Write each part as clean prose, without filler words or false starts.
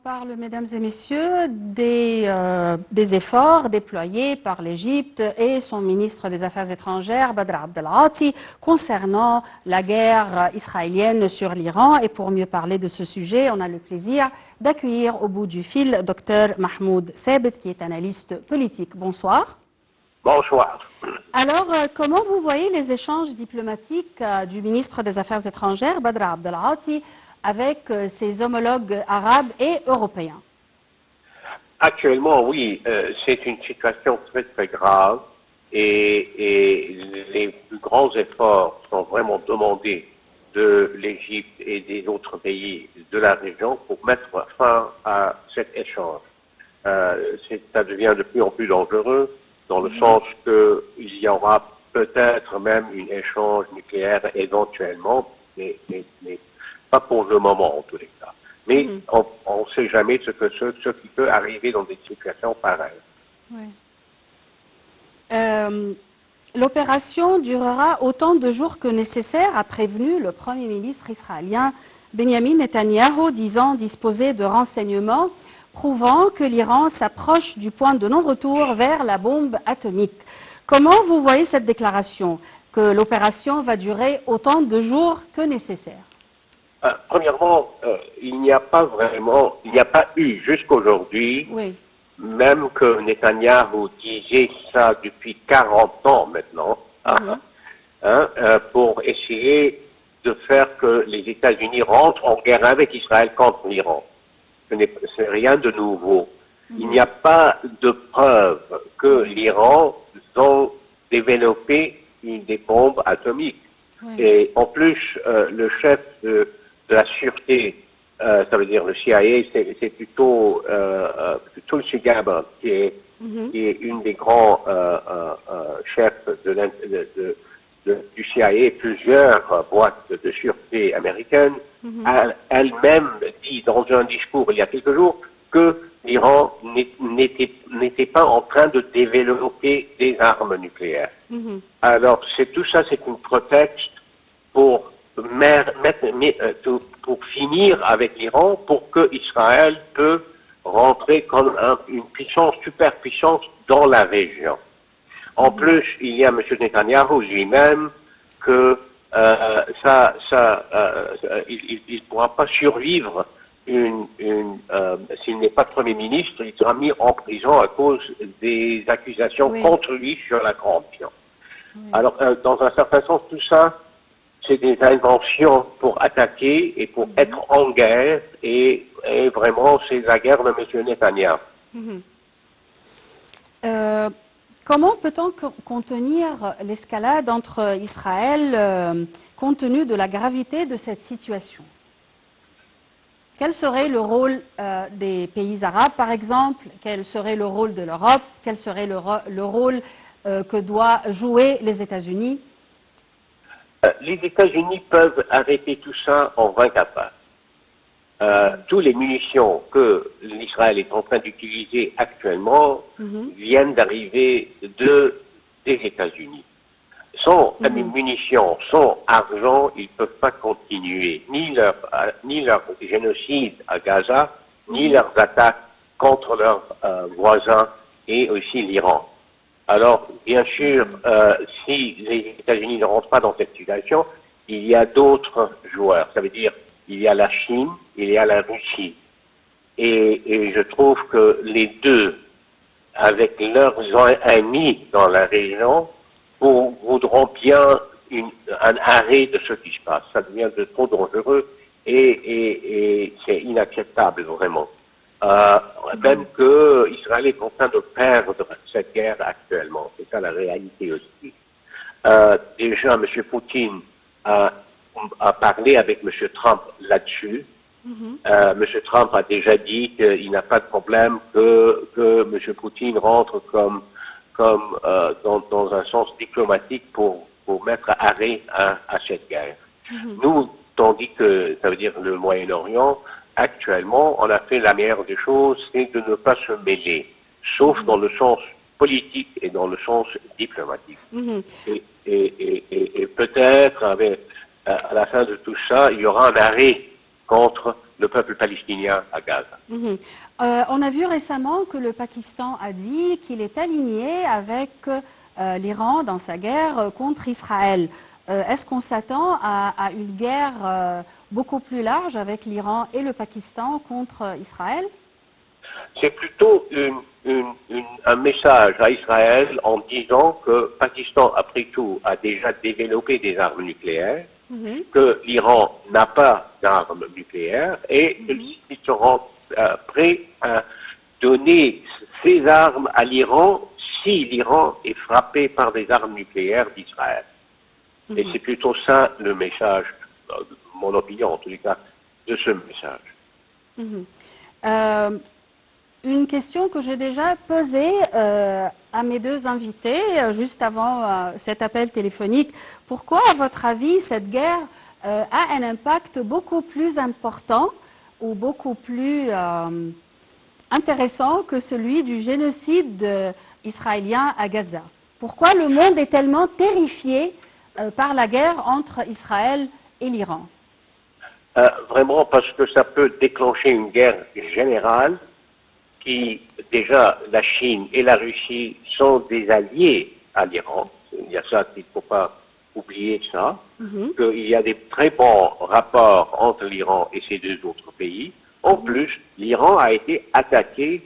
parle, mesdames et messieurs, des efforts déployés par l'Égypte et son ministre des Affaires étrangères, Badr Abdelghati, concernant la guerre israélienne sur l'Iran. Et pour mieux parler de ce sujet, on a le plaisir d'accueillir au bout du fil Dr Mahmoud Sebet, qui est analyste politique. Bonsoir. Bonsoir. Alors, comment vous voyez les échanges diplomatiques du ministre des Affaires étrangères, Badr Abdelghati, avec ses homologues arabes et européens? Actuellement, oui, c'est une situation très très grave et les plus grands efforts sont vraiment demandés de l'Égypte et des autres pays de la région pour mettre fin à cet échange. Ça devient de plus en plus dangereux dans le sens qu'il y aura peut-être même un échange nucléaire éventuellement, mais pas pour le moment en tous les cas. Mais on ne sait jamais ce qui peut arriver dans des situations pareilles. Oui. L'opération durera autant de jours que nécessaire, a prévenu le Premier ministre israélien Benjamin Netanyahou, disant disposer de renseignements prouvant que l'Iran s'approche du point de non-retour vers la bombe atomique. Comment vous voyez cette déclaration, que l'opération va durer autant de jours que nécessaire? Premièrement, il n'y a pas eu jusqu'aujourd'hui, même que Netanyahou disait ça depuis 40 ans maintenant, pour essayer de faire que les États-Unis rentrent en guerre avec Israël contre l'Iran. Ce n'est rien de nouveau. Il n'y a pas de preuve que l'Iran a développé des bombes atomiques. Et en plus, le chef de la sûreté, ça veut dire le CIA, c'est plutôt Tulsi Gabbard, qui est une des grands chefs du CIA et plusieurs boîtes de sûreté américaines. Elle-même dit dans un discours il y a quelques jours que l'Iran n'était pas en train de développer des armes nucléaires. Alors tout ça, c'est un prétexte pour finir avec l'Iran, pour que Israël peut rentrer comme une puissance, superpuissance dans la région. En plus, il y a M. Netanyahou lui-même que il ne pourra pas survivre s'il n'est pas Premier ministre, il sera mis en prison à cause des accusations contre lui sur la corruption. Alors, dans un certain sens, tout ça, c'est des inventions pour attaquer et pour être en guerre, et vraiment, c'est la guerre de M. Netanyahou. Comment peut-on contenir l'escalade entre Israël, compte tenu de la gravité de cette situation? Quel serait le rôle des pays arabes, par exemple? Quel serait le rôle de l'Europe? Quel serait le rôle que doivent jouer les États-Unis? Les États-Unis peuvent arrêter tout ça en 24 heures. Tous les munitions que l'Israël est en train d'utiliser actuellement viennent d'arriver des États-Unis. Sans munitions, sans argent, ils ne peuvent pas continuer ni leur génocide à Gaza, ni leurs attaques contre leurs voisins et aussi l'Iran. Alors, bien sûr, si les États-Unis ne rentrent pas dans cette situation, il y a d'autres joueurs. Ça veut dire il y a la Chine, il y a la Russie. Et je trouve que les deux, avec leurs amis dans la région, voudront bien un arrêt de ce qui se passe. Ça devient de trop dangereux et c'est inacceptable vraiment. Même que Israël est en train de perdre cette guerre actuellement. C'est ça la réalité aussi. Déjà, M. Poutine a parlé avec M. Trump là-dessus. M. Trump a déjà dit qu'il n'a pas de problème que M. Poutine rentre comme dans un sens diplomatique pour mettre arrêt à cette guerre. Nous, tandis que, ça veut dire le Moyen-Orient, actuellement, on a fait la meilleure des choses, c'est de ne pas se mêler, sauf dans le sens politique et dans le sens diplomatique. Et peut-être, à la fin de tout ça, il y aura un arrêt contre le peuple palestinien à Gaza. On a vu récemment que le Pakistan a dit qu'il est aligné avec l'Iran dans sa guerre contre Israël. Est-ce qu'on s'attend à une guerre beaucoup plus large avec l'Iran et le Pakistan contre Israël? C'est plutôt un message à Israël en disant que le Pakistan, après tout, a déjà développé des armes nucléaires, que l'Iran n'a pas d'armes nucléaires et qu'ils seront prêts à donner ces armes à l'Iran si l'Iran est frappé par des armes nucléaires d'Israël. Et c'est plutôt ça le message, mon opinion en tous les cas, de ce message. Une question que j'ai déjà posée à mes deux invités juste avant cet appel téléphonique. Pourquoi, à votre avis, cette guerre a un impact beaucoup plus important ou beaucoup plus intéressant que celui du génocide israélien à Gaza? Pourquoi le monde est tellement terrifié par la guerre entre Israël et l'Iran? Vraiment parce que ça peut déclencher une guerre générale qui, déjà, la Chine et la Russie sont des alliés à l'Iran. Il y a ça, il ne faut pas oublier ça. Qu'il y a des très bons rapports entre l'Iran et ces deux autres pays. En plus, l'Iran a été attaqué.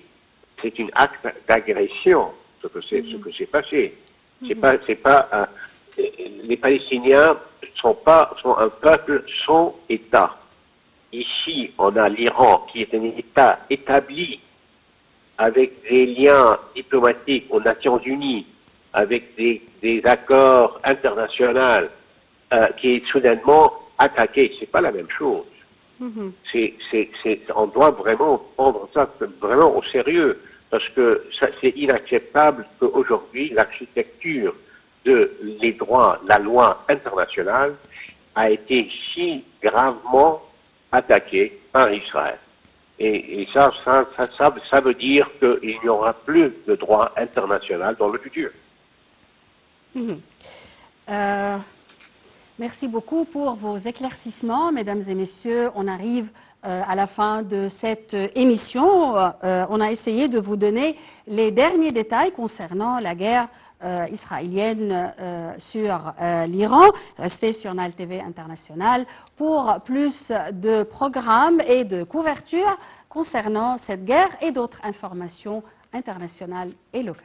C'est un acte d'agression, ce que c'est passé. Les Palestiniens sont un peuple sans État. Ici, on a l'Iran qui est un État établi avec des liens diplomatiques aux Nations Unies, avec des accords internationaux, qui est soudainement attaqué. C'est pas la même chose. On doit vraiment prendre ça vraiment au sérieux, parce que c'est inacceptable qu'aujourd'hui l'architecture les droits, la loi internationale a été si gravement attaquée par Israël. Et ça veut dire qu'il n'y aura plus de droit international dans le futur. Merci beaucoup pour vos éclaircissements, mesdames et messieurs. On arrive à la fin de cette émission. On a essayé de vous donner les derniers détails concernant la guerre israélienne sur l'Iran. Restez sur Nile TV International pour plus de programmes et de couverture concernant cette guerre et d'autres informations internationales et locales.